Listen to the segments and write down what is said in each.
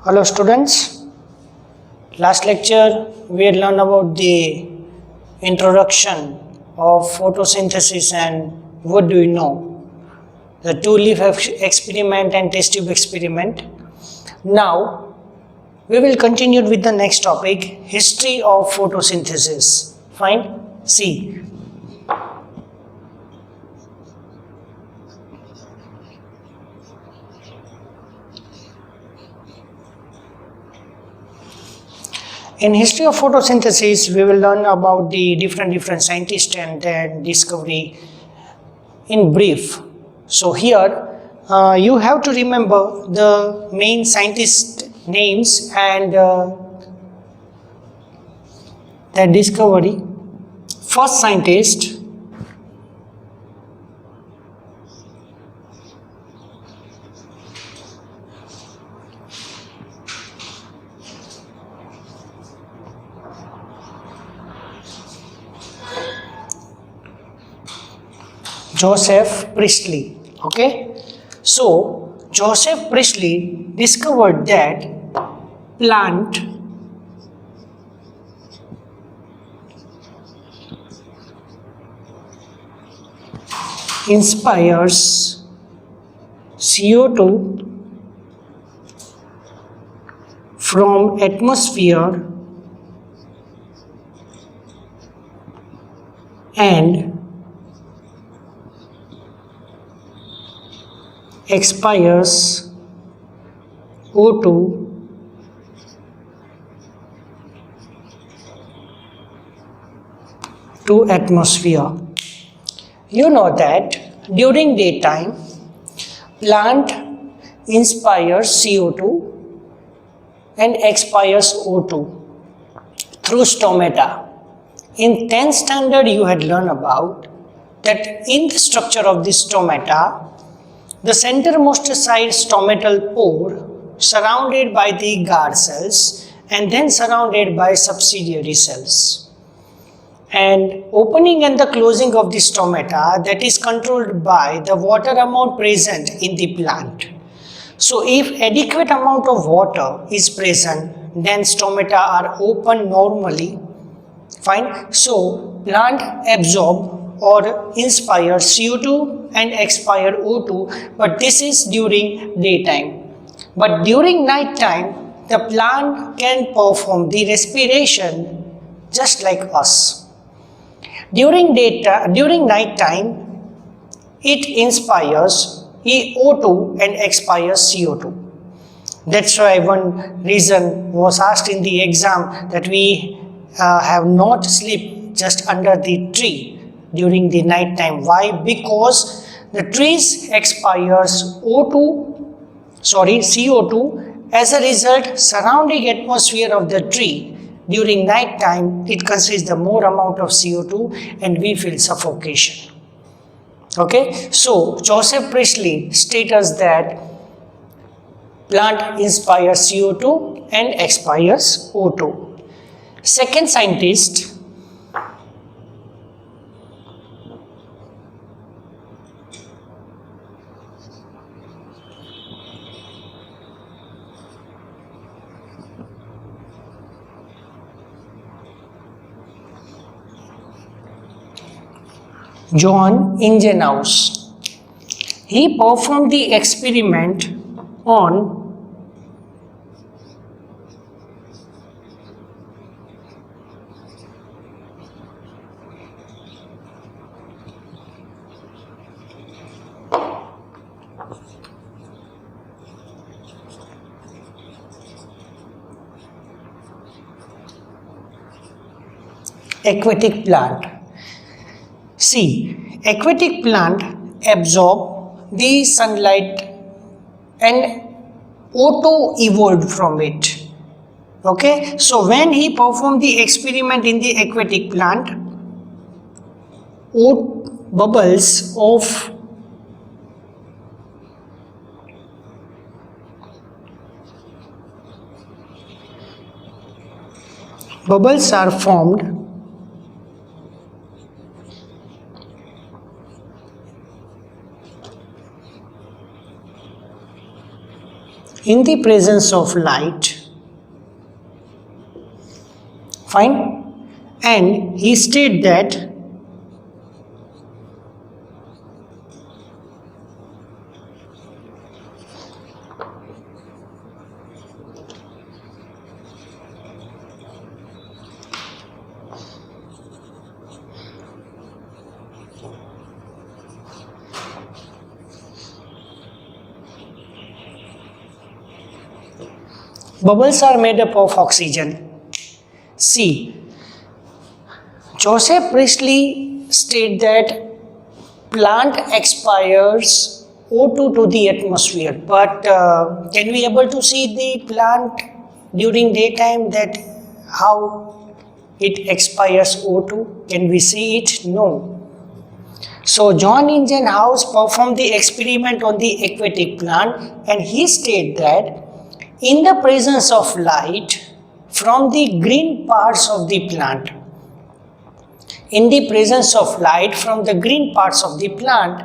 Hello students, last lecture we had learned about the introduction of photosynthesis and what do you know, the two-leaf experiment and test tube experiment. Now we will continue with the next topic, history of photosynthesis. Fine, see. In history of photosynthesis, we will learn about the different scientists and their discovery in brief. So here you have to remember the main scientist names and their discovery. First scientist, Joseph Priestley. Okay, so Joseph Priestley discovered that plant inspires CO2 from atmosphere and expires O2 to atmosphere. You know that during daytime plant inspires CO2 and expires O2 through stomata. In 10th standard you had learned about that in the structure of the stomata, the centermost side stomatal pore surrounded by the guard cells and then surrounded by subsidiary cells. And opening and the closing of the stomata, that is controlled by the water amount present in the plant. So if adequate amount of water is present, then stomata are open normally. Fine. So plant absorb or inspire CO2 and expire O2, but this is during daytime. But during night time, the plant can perform the respiration just like us. During night time, it inspires O2 and expires CO2. That's why one reason was asked in the exam that we have not sleep just under the tree during the night time. Why? Because the trees expires CO2. As a result, surrounding atmosphere of the tree during night time, it consumes the more amount of CO2 and we feel suffocation. Okay, so Joseph Priestley states that plant inspires CO2 and expires O2. Second scientist, John Ingenhousz. He performed the experiment on aquatic plant. See, aquatic plant absorb the sunlight and O2 evolved from it. Okay, so when he performed the experiment in the aquatic plant, bubbles are formed in the presence of light, fine, and he stated that bubbles are made up of oxygen. C. Joseph Priestley stated that plant expires O2 to the atmosphere, but can we able to see the plant during daytime, that how it expires O2? Can we see it? No. So John Ingenhousz performed the experiment on the aquatic plant, and he stated that in the presence of light from the green parts of the plant, in the presence of light from the green parts of the plant,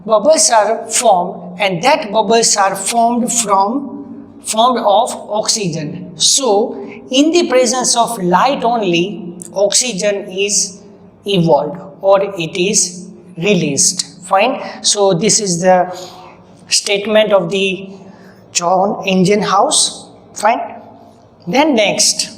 bubbles are formed, and that bubbles are formed of oxygen. So in the presence of light only, oxygen is evolved or it is released. Fine. So this is the statement of the John Ingenhousz. Fine. Then next,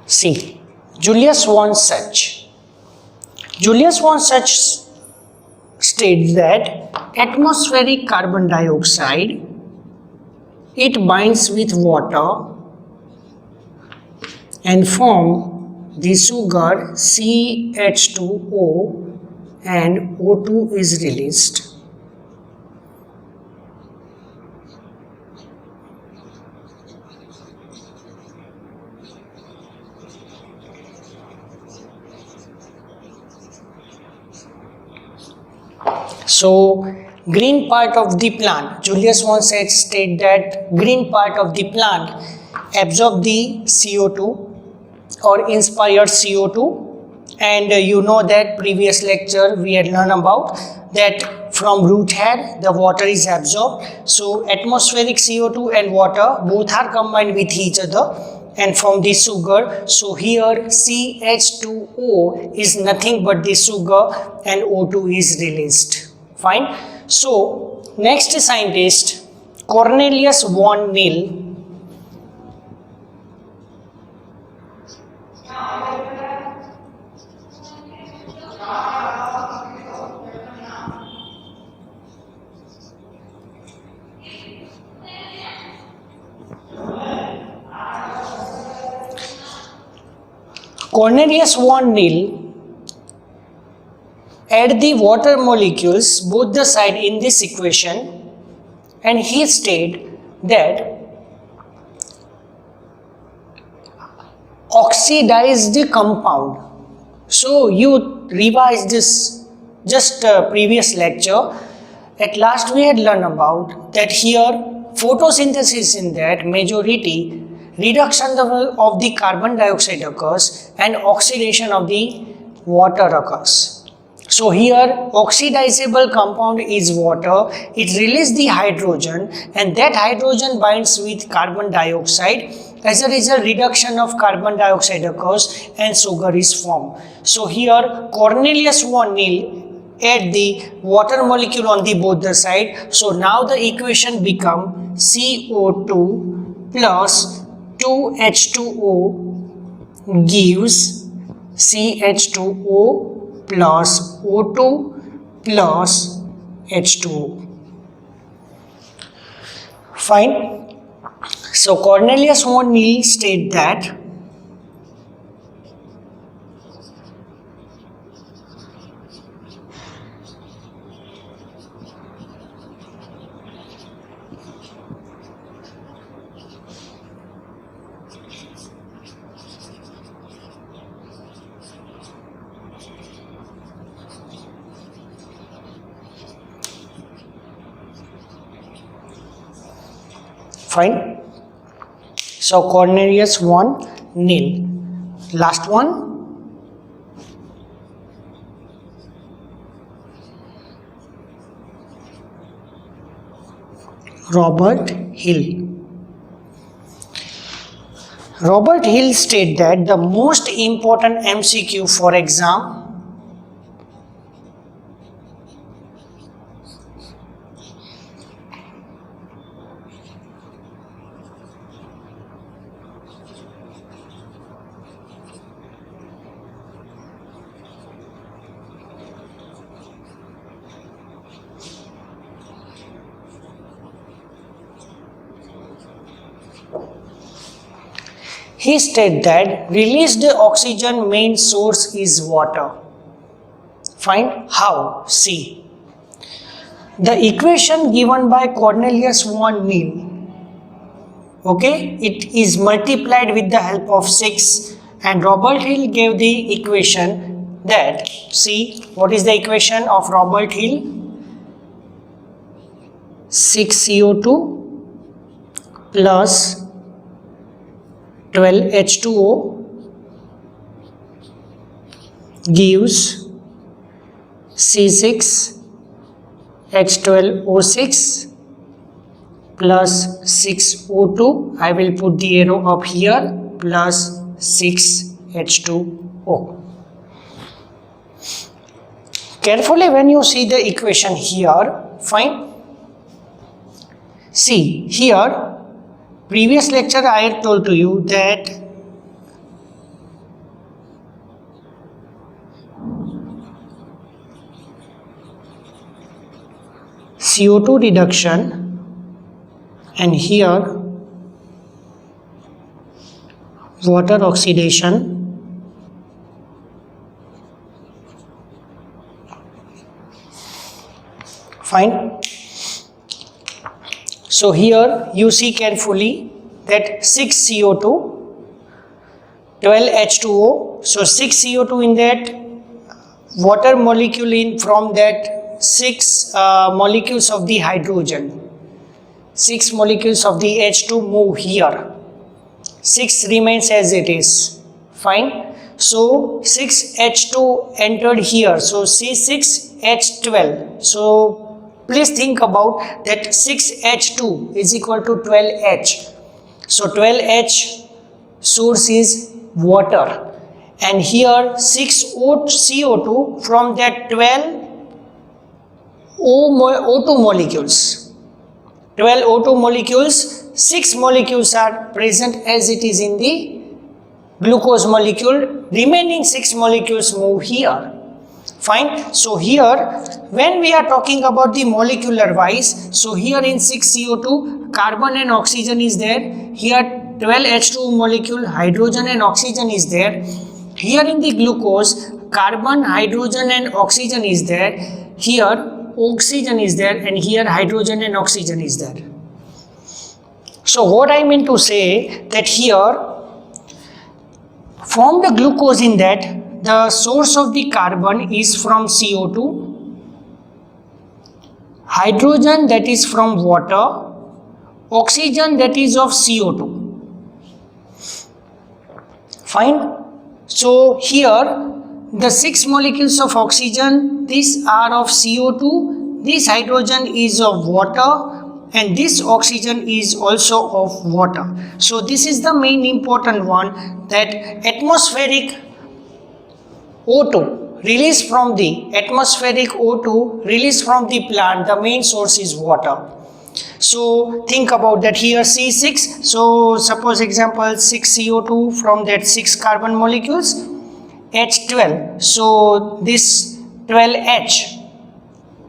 C. Julius von Sach. Julius von Sach states that atmospheric carbon dioxide, it binds with water and form the sugar CH2O, and O2 is released. So green part of the plant, Julius von Sach stated that green part of the plant absorb the CO2 or inspire CO2, and you know that previous lecture we had learned about that from root hair the water is absorbed. So atmospheric CO2 and water both are combined with each other and form the sugar. So here CH2O is nothing but the sugar and O2 is released. Fine. So next scientist, Cornelius von Nil. Cornelius von Nil add the water molecules both the side in this equation, and he stated that oxidized compound. So you revise this just previous lecture. At last we had learned about that here photosynthesis, in that majority reduction of the carbon dioxide occurs and oxidation of the water occurs. So here oxidizable compound is water, it releases the hydrogen and that hydrogen binds with carbon dioxide. As a result, reduction of carbon dioxide occurs and sugar is formed. So here Cornelius von Nil add the water molecule on the both the side. So now the equation become CO2 plus 2H2O gives CH2O plus O2 plus H2O. Fine. So Cornelius von Neal stated that fine. So Cornelius von Neal. Last one. Robert Hill. Robert Hill stated that the most important MCQ for exam he stated that released oxygen main source is water. Find how? See. The equation given by Cornelius von Neal, okay, it is multiplied with the help of 6, and Robert Hill gave the equation that, see, what is the equation of Robert Hill? 6CO2 plus 12H2O gives C6H12O6 plus 6O2, I will put the arrow up here, plus 6H2O. Carefully when you see the equation here, fine. See here, previous lecture I had told to you that CO2 reduction and here water oxidation fine. So here you see carefully that 6CO2, 12H2O, so 6CO2 in that, water molecule in from that 6 molecules of the hydrogen, 6 molecules of the H2 move here, 6 remains as it is, fine. So 6H2 entered here, so C6H12, so please think about that 6H2 is equal to 12H. So 12H source is water and here 6CO2 from that 12 O2 molecules. 12 O2 molecules, 6 molecules are present as it is in the glucose molecule. Remaining 6 molecules move here. Fine. So here when we are talking about the molecular wise, so here in 6CO2 carbon and oxygen is there, here 12H2 molecule hydrogen and oxygen is there, here in the glucose carbon, hydrogen and oxygen is there, here oxygen is there and here hydrogen and oxygen is there. So what I mean to say that here from the glucose in that the source of the carbon is from CO2, hydrogen that is from water, oxygen that is of CO2. Fine. So here the 6 molecules of oxygen, these are of CO2, this hydrogen is of water and this oxygen is also of water. So this is the main important one, that atmospheric O2 released from the atmospheric O2 released from the plant, the main source is water. So think about that here C6, so suppose example 6 CO2 from that 6 carbon molecules, H12, so this 12H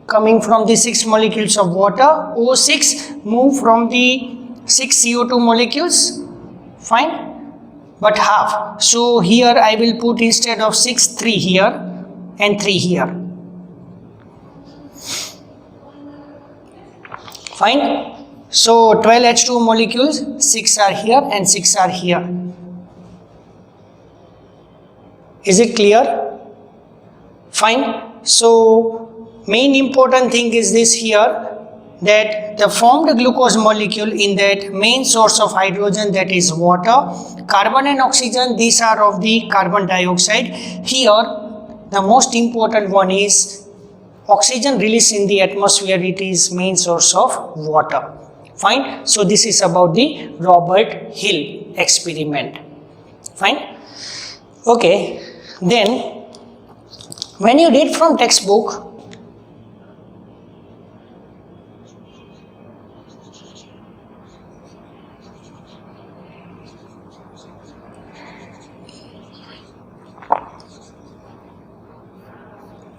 coming from the 6 molecules of water, O6 move from the 6 CO2 molecules, fine, but half. So here I will put instead of 6, 3 here and 3 here, fine. So 12 H2 molecules, 6 are here and 6 are here. Is it clear? Fine. So main important thing is this here, that the formed glucose molecule in that main source of hydrogen, that is water, carbon and oxygen, these are of the carbon dioxide. Here the most important one is oxygen released in the atmosphere, it is main source of water. Fine. So this is about the Robert Hill experiment. Fine. Okay. Then when you read from textbook,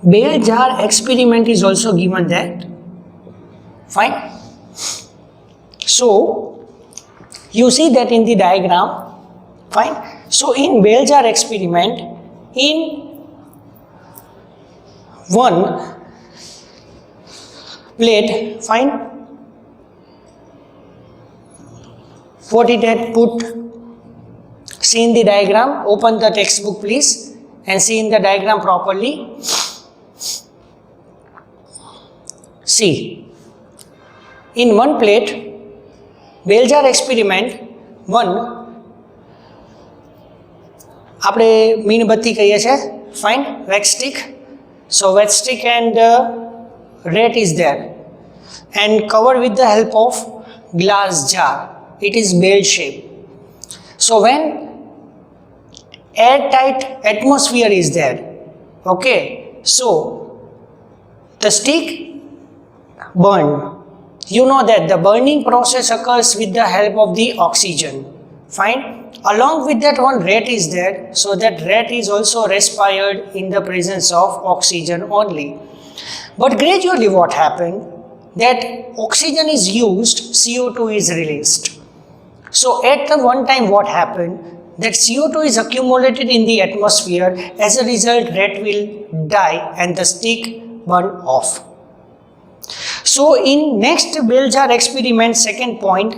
Bell jar experiment is also given that. Fine. So you see that in the diagram. Fine. So in Bell jar experiment, in one plate, fine, what it had put, see in the diagram, open the textbook please and see in the diagram properly. See, in one plate, Bell jar experiment, one, આપણે મીણબત્તી કહીએ છીએ, fine, wax stick. So wax stick and rat is there and covered with the help of glass jar. It is bell shape. So when airtight atmosphere is there, okay, so the stick burn. You know that the burning process occurs with the help of the oxygen. Fine. Along with that, one rat is there, so that rat is also respired in the presence of oxygen only. But gradually what happened, that oxygen is used, CO2 is released. So at the one time what happened, that CO2 is accumulated in the atmosphere. As a result, rat will die and the stick burn off. So in next Bell jar experiment, second point,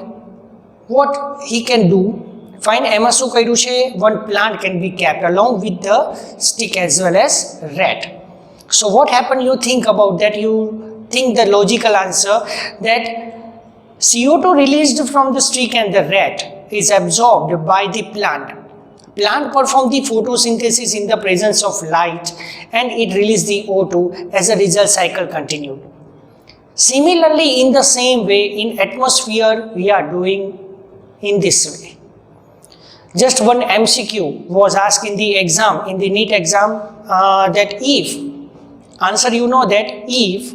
what he can do, fine, એમાં શું કર્યું છે, one plant can be kept along with the stick as well as rat. So what happened, you think about that, you think the logical answer, that CO2 released from the stick and the rat is absorbed by the plant. Plant perform the photosynthesis in the presence of light and it released the O2. As a result, cycle continued. Similarly, in the same way, in atmosphere, we are doing in this way. Just one MCQ was asked in the exam, in the NEET exam, that if, answer you know that if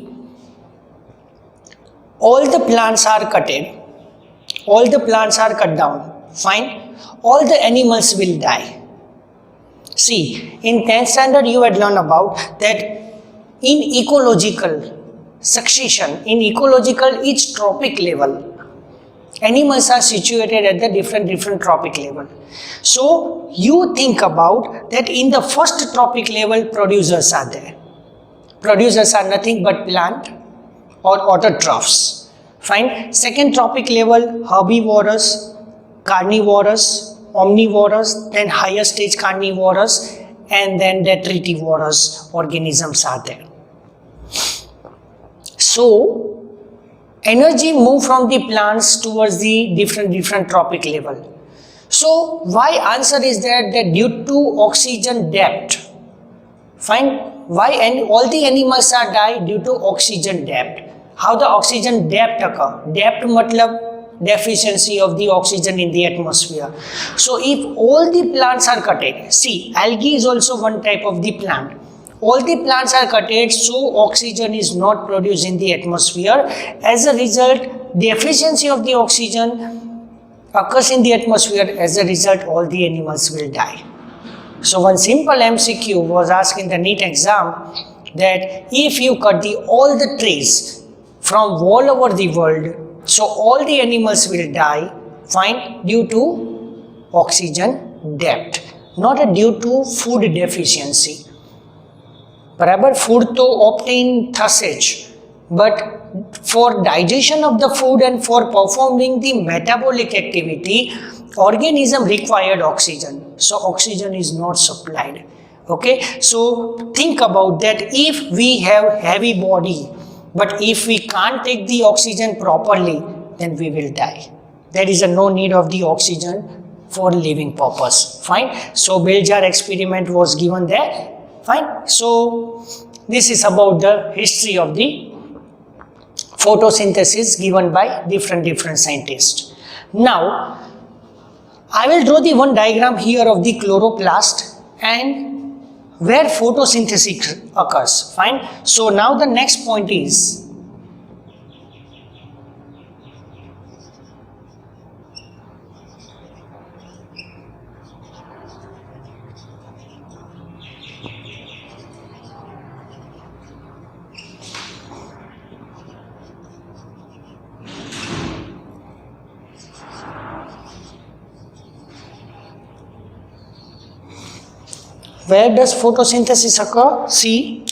all the plants are cutted, all the plants are cut down, fine, all the animals will die. See, in 10th standard you had learned about that in ecological succession, in ecological each tropic level, animals are situated at the different tropic level. So you think about that in the first tropic level, producers are there. Producers are nothing but plant or autotrophs. Fine. Second tropic level, herbivorous, carnivorous, omnivorous, then higher stage carnivorous, and then detritivorous organisms are there. So energy move from the plants towards the different tropic level. So why answer is that due to oxygen depth, fine, why and all the animals are die due to oxygen depth. How the oxygen depth occur? Depth matlab deficiency of the oxygen in the atmosphere. So if all the plants are cutted, see, algae is also one type of the plant. All the plants are cutted, so oxygen is not produced in the atmosphere. As a result, deficiency of the oxygen occurs in the atmosphere. As a result, all the animals will die. So one simple MCQ was asked in the NEET exam, that if you cut all the trees from all over the world, So all the animals will die, fine, due to oxygen debt, not due to food deficiency. બરાબર, food તો ઓપ્ટેન થશે જ, but for digestion of the food and for performing the metabolic activity, organism required oxygen, so oxygen is not supplied. Okay, so think about that. If we have heavy body, but if we can't take the oxygen properly, then we will die. There is no need of the oxygen for living purpose. Fine. So Bell-Jar experiment was given there. Fine. So this is about the history of the photosynthesis given by different scientists. Now I will draw the one diagram here of the chloroplast and where photosynthesis occurs. Fine. So now the next point is where does photosynthesis occur? See,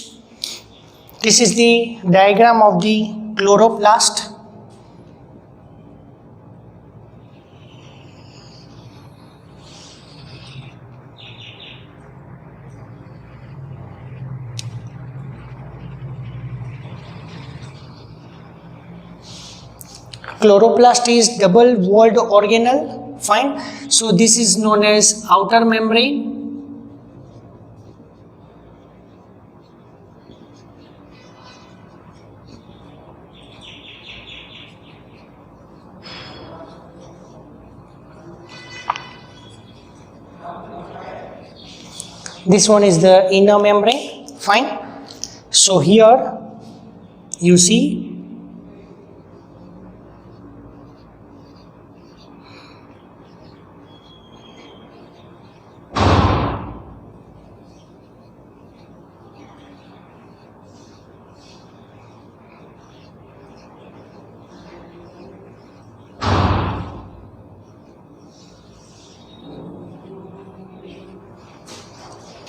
this is the diagram of the chloroplast. Chloroplast is double-walled organelle. Fine. So this is known as outer membrane. This one is the inner membrane. Fine. So here you see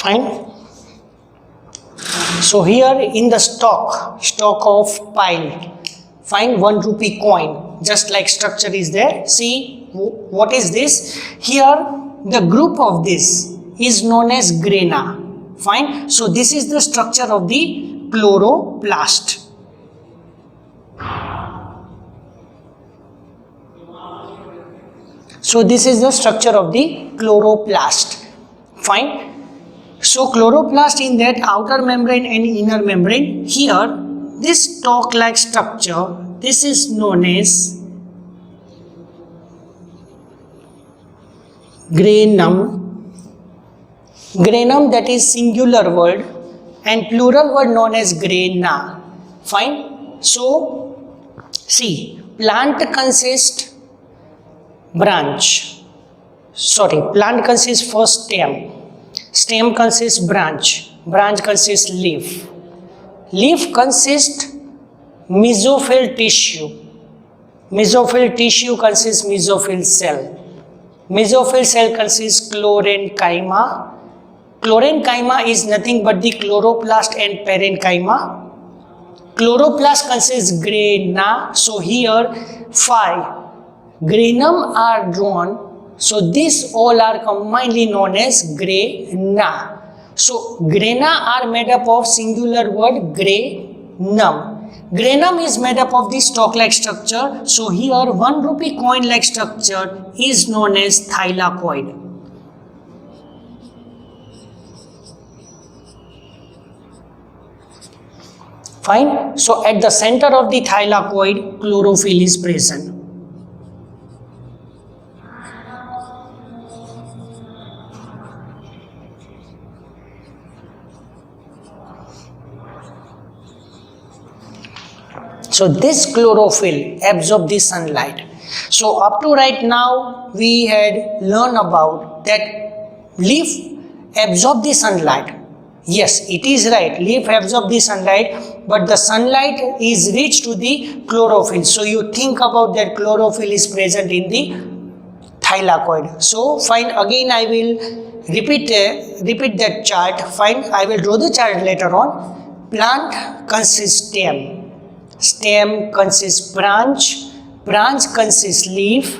fine. So here in the stock of pile, find 1 rupee coin, just like structure is there. See, what is this? Here the group of this is known as grana. Fine. So this is the structure of the chloroplast. So this is the structure of the chloroplast. Fine. So chloroplast in that outer membrane and inner membrane. Here this stalk-like structure, this is known as granum. Granum, that is singular word, and plural word known as grana. Fine. So see, plant consists plant consists first stem consists branch consists leaf consists mesophyll tissue consists mesophyll cell consists chlorenchyma is nothing but the chloroplast and parenchyma. Chloroplast consists grana, so here 5 granum are drawn. So these all are commonly known as grana. So grana are made up of singular word granum. Granum is made up of the stalk-like structure. So here 1 rupee coin-like structure is known as thylakoid. Fine. So at the center of the thylakoid, chlorophyll is present. So this chlorophyll absorbs the sunlight. So up to right now we had learned about that leaf absorb the sunlight. Yes, it is right, leaf absorb the sunlight, but the sunlight is reached to the chlorophyll. So you think about that chlorophyll is present in the thylakoid. So fine, again I will repeat that chart. Fine, I will draw the chart later on. Plant consists stem, stem consists branch, branch consists leaf,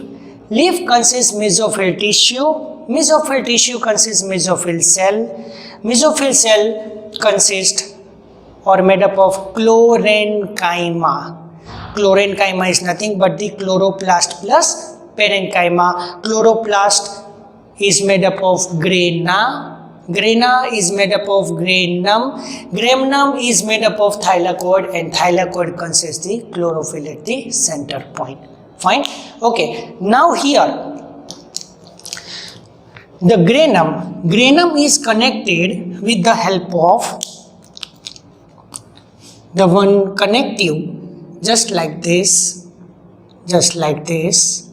leaf consists mesophyll tissue, mesophyll tissue consists mesophyll cell, mesophyll cell consists or made up of chlorenchyma. Chlorenchyma is nothing but the chloroplast plus parenchyma. Chloroplast is made up of grana, grana is made up of granum, granum is made up of thylakoid, and thylakoid consists the chlorophyll at the center point. Fine. Okay. Now here the granum, granum is connected with the help of the one connective, just like this, just like this.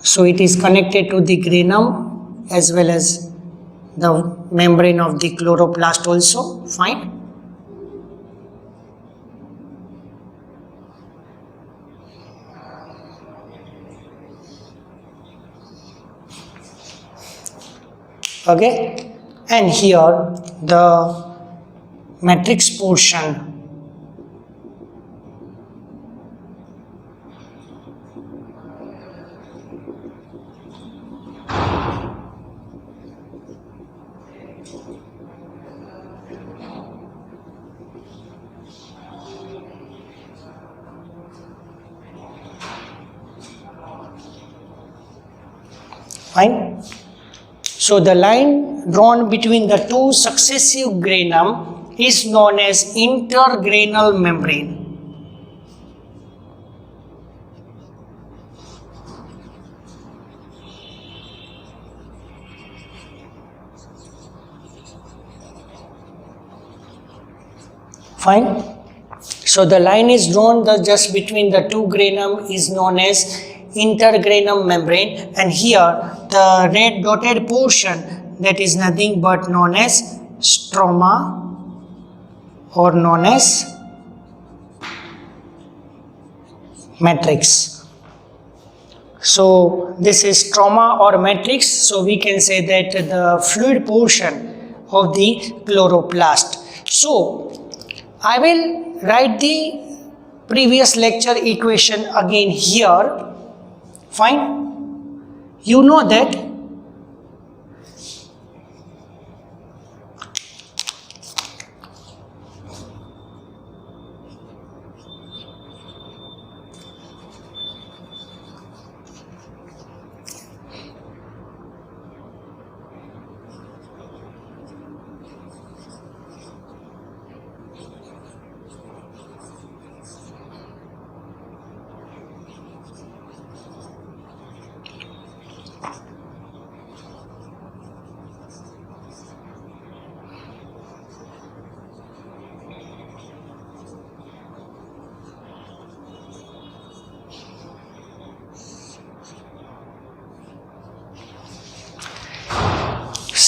So it is connected to the granum as well as the membrane of the chloroplast also. Fine. Okay, and here the matrix portion, fine. So the line drawn between the two successive granum is known as intergranal membrane. Fine. So the line is drawn just between the two granum is known as intergranum membrane, and here the red dotted portion, that is nothing but known as stroma or known as matrix. So this is stroma or matrix. So we can say that the fluid portion of the chloroplast. So I will write the previous lecture equation again here. Fine. You know that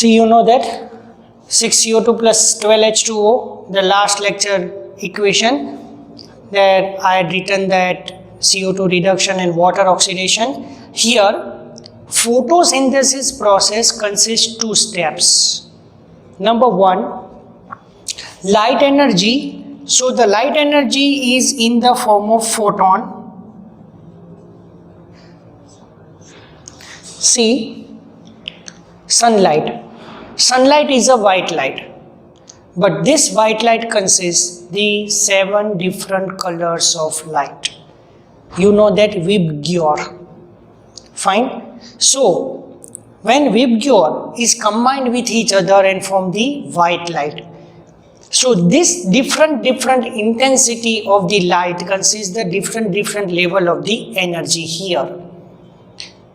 you know that 6CO2 plus 12H2O, the last lecture equation, that I had written that CO2 reduction and water oxidation. Here photosynthesis process consists two steps. Number one, light energy. So the light energy is in the form of photon. See, sunlight. Sunlight is a white light, but this white light consists the 7 different colors of light. You know that VIBGYOR. Fine. So when VIBGYOR is combined with each other and form the white light, so this different intensity of the light consists the different level of the energy here.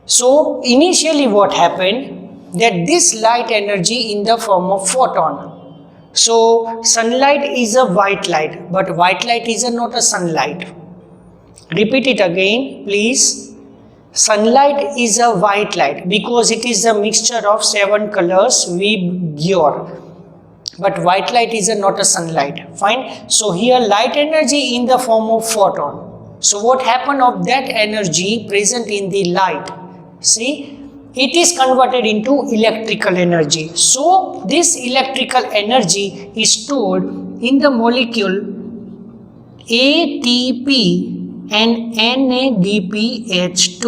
So initially what happened, that this light energy in the form of photon. So sunlight is a white light, but white light is not a sunlight. Repeat it again, please. Sunlight is a white light because it is a mixture of 7 colors with Gior. But white light is not a sunlight. Fine. So here light energy in the form of photon. So what happened of that energy present in the light? See, it is converted into electrical energy. So this electrical energy is stored in the molecule ATP and NADPH2.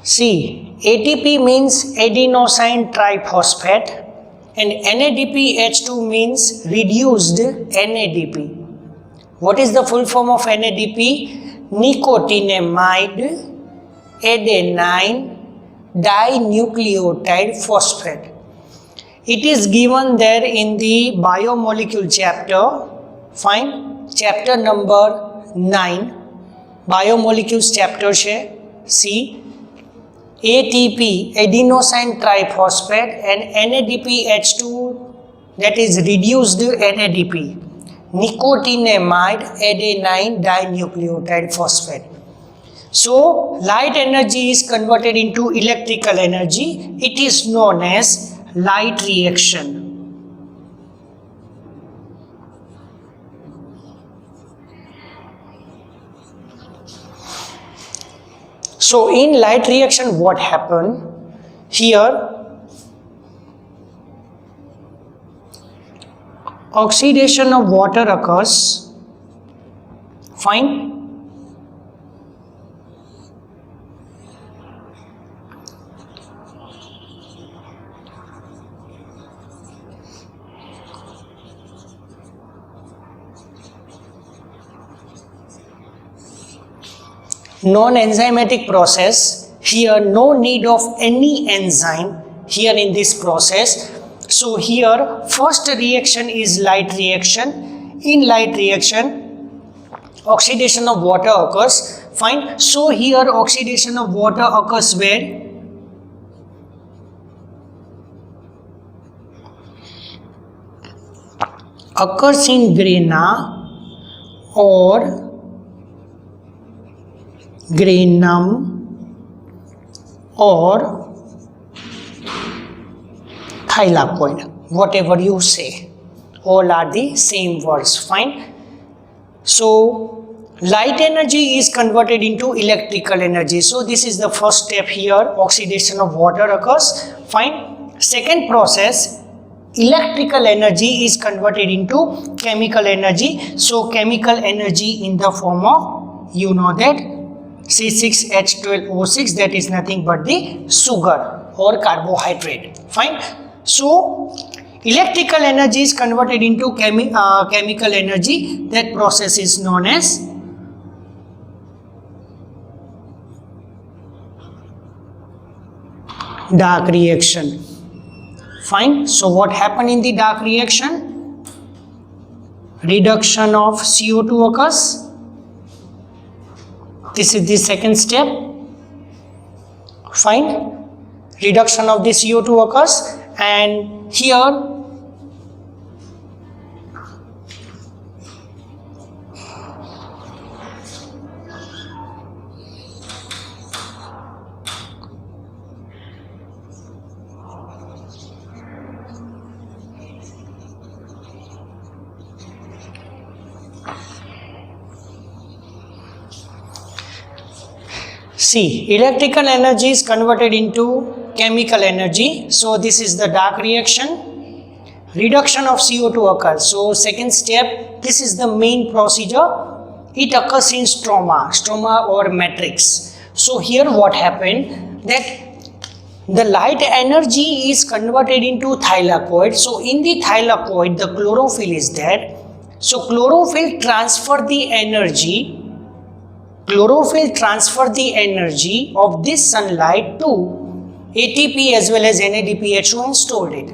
See, ATP means adenosine triphosphate and NADPH2 means reduced NADP. What is the full form of NADP? Nicotinamide adenine dinucleotide phosphate. It is given there in the biomolecule chapter. Fine. Chapter number 9. Biomolecules chapter છે. See. ATP, adenosine triphosphate, and NADPH2, that is reduced NADP, nicotinamide adenine dinucleotide phosphate. So, light energy is converted into electrical energy. It is known as light reaction. So in light reaction, what happened? Here oxidation of water occurs. Fine. Non-enzymatic process. Here no need of any enzyme here in this process. So here first reaction is light reaction. In light reaction oxidation of water occurs. Fine. So here oxidation of water occurs where? Occurs in grana or granum or thylakoid, whatever you say, all are the same words. Fine. So light energy is converted into electrical energy. So this is the first step here, oxidation of water occurs. Fine. Second process, electrical energy is converted into chemical energy. So chemical energy in the form of, you know that, C6H12O6, that is nothing but the sugar or carbohydrate. Fine. So electrical energy is converted into chemical energy. That process is known as dark reaction. Fine. So what happened in the dark reaction? Reduction of CO2 occurs. This is the second step. Fine. Reduction of the CO2 occurs, and here see, electrical energy is converted into chemical energy. So this is the dark reaction. Reduction of CO2 occurs. So second step, this is the main procedure. It occurs in stroma or matrix. So here what happened, that the light energy is converted into thylakoid. So in the thylakoid, the chlorophyll is there. So chlorophyll transfer the energy. Chlorophyll transfer the energy of this sunlight to ATP as well as NADPH2 and stored it.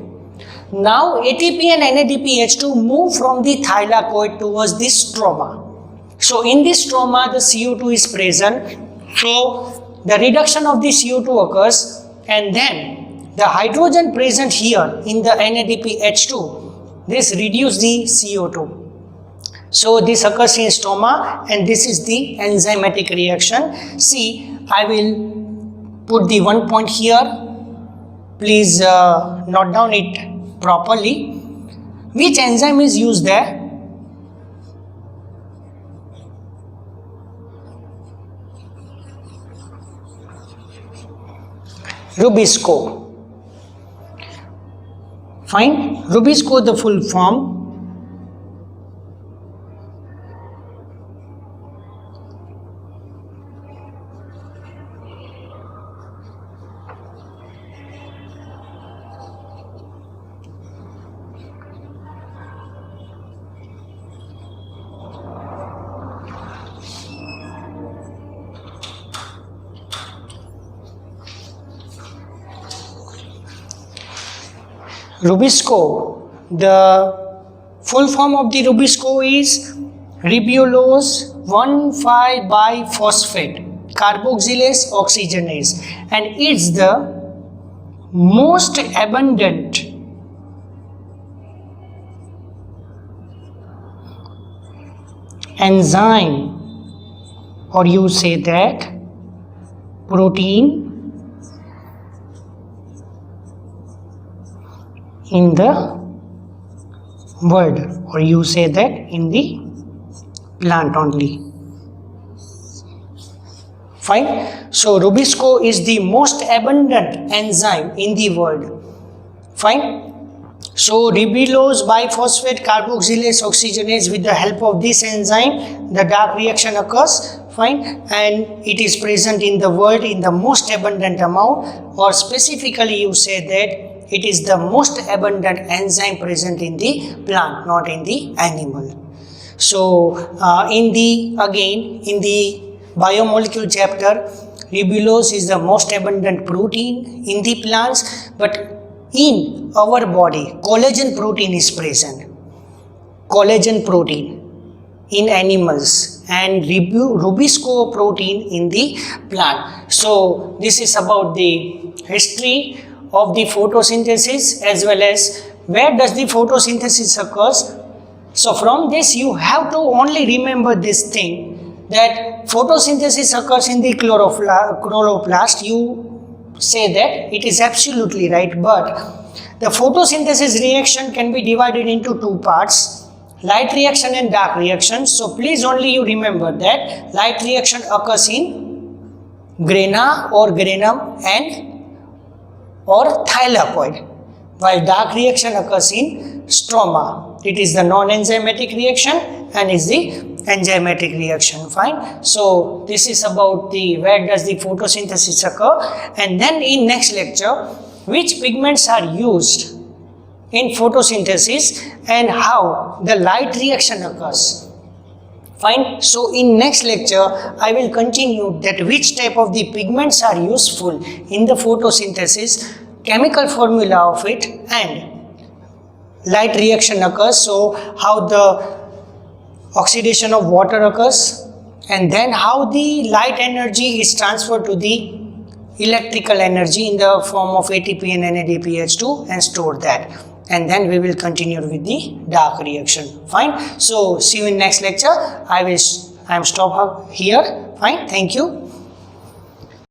Now ATP and NADPH2 move from the thylakoid towards this stroma. So in this stroma the CO2 is present. So the reduction of the CO2 occurs, and then the hydrogen present here in the NADPH2, this reduce the CO2. So this occurs in stoma, and this is the enzymatic reaction. See, I will put the one point here. Please note down it properly. Which enzyme is used there? Rubisco. Fine. Rubisco, the full form. Rubisco, the full form of the Rubisco is ribulose 1,5-biphosphate carboxylase oxygenase, and it's the most abundant enzyme, or you say that protein in the world, or you say that in the plant only. Fine. So Rubisco is the most abundant enzyme in the world. Fine. So ribulose biphosphate carboxylase oxygenase, with the help of this enzyme the dark reaction occurs. Fine. And it is present in the world in the most abundant amount, or specifically you say that it is the most abundant enzyme present in the plant, not in the animal. So in the biomolecule chapter, ribulose is the most abundant protein in the plants, but in our body collagen protein is present. Collagen protein in animals and Rubisco protein in the plant. So this is about the history of the photosynthesis, as well as where does the photosynthesis occurs. So from this you have to only remember this thing, that photosynthesis occurs in the chloroplast. You say that it is absolutely right, but the photosynthesis reaction can be divided into two parts: light reaction and dark reaction. So please only you remember that light reaction occurs in grana or granum and or thylakoid, while dark reaction occurs in stroma. It is the non-enzymatic reaction and is the enzymatic reaction. Fine. So this is about the where does the photosynthesis occur, and then in next lecture which pigments are used in photosynthesis and how the light reaction occurs. Fine. So in next lecture I will continue that which type of the pigments are useful in the photosynthesis, chemical formula of it, and light reaction occurs. So how the oxidation of water occurs, and then how the light energy is transferred to the electrical energy in the form of ATP and NADPH2 and store that. And then we will continue with the dark reaction. Fine. So see you in next lecture. I am stop here. Fine. Thank you.